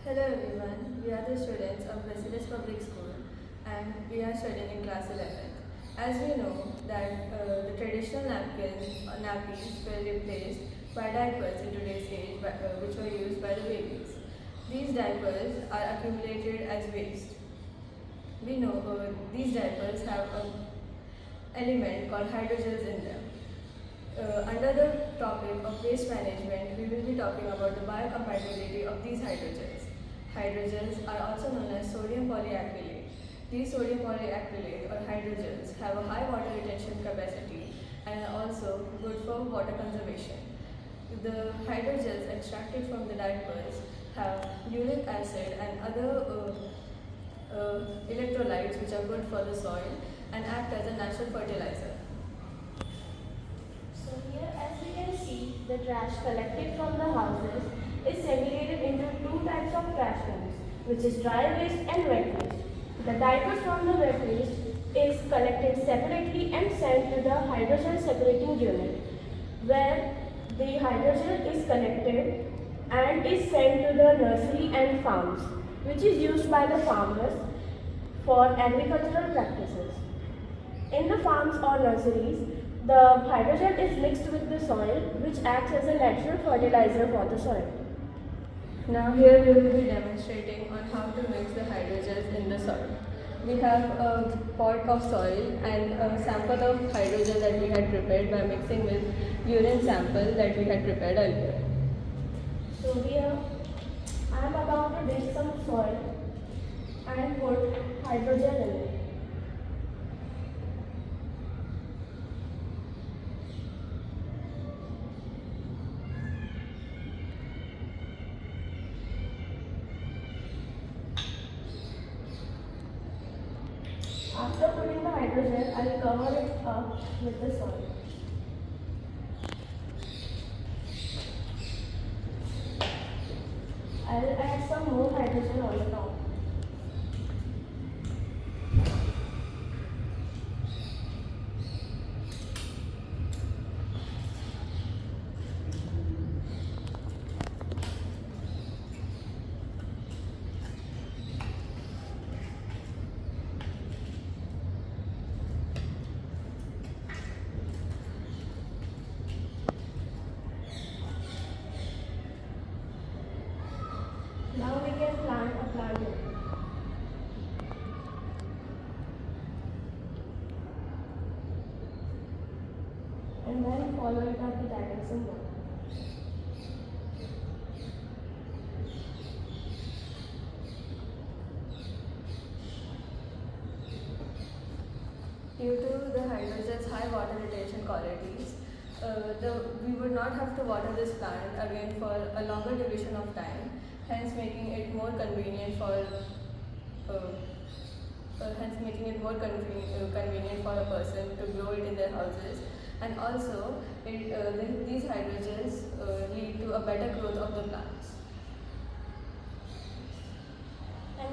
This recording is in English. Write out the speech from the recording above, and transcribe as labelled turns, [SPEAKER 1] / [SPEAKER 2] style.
[SPEAKER 1] Hello everyone, we are the students of Basilis Public School and we are studying in class 11th. As we know that the traditional napkins or nappies were replaced by diapers in today's age which were used by the babies. These diapers are accumulated as waste. We know these diapers have an element called hydrogels in them. Under the topic of waste management, we will be talking about the biocompatibility of these hydrogels. Hydrogels are also known as sodium polyacrylate. These sodium polyacrylate or hydrogels have a high water retention capacity and are also good for water conservation. The hydrogels extracted from the diapers have uric acid and other electrolytes which are good for the soil and act as a natural fertilizer.
[SPEAKER 2] So here as we can see, the trash collected from the houses is segregated into two types of trash cans, which is dry waste and wet waste. The diapers from the wet waste is collected separately and sent to the hydrogel separating unit, where the hydrogel is collected and is sent to the nursery and farms, which is used by the farmers for agricultural practices. In the farms or nurseries, the hydrogel is mixed with the soil, which acts as a natural fertilizer for the soil.
[SPEAKER 1] Now here we will be demonstrating on how to mix the hydrogels in the soil. We have a pot of soil and a sample of hydrogel that we had prepared by mixing with urine sample that we had prepared earlier.
[SPEAKER 2] So here, I am about to dish some soil and put hydrogel in it. After putting the hydrogel, I will cover it up with the soil. I will add some more hydrogel on the top. Now we can plant a plant in it. And then follow it up with adding some water.
[SPEAKER 1] Due to the hydrogel's high water retention qualities, we would not have to water this plant again for a longer duration of time, hence making it more convenient for convenient for a person to grow it in their houses, and also these hydrogels lead to a better growth of the plants.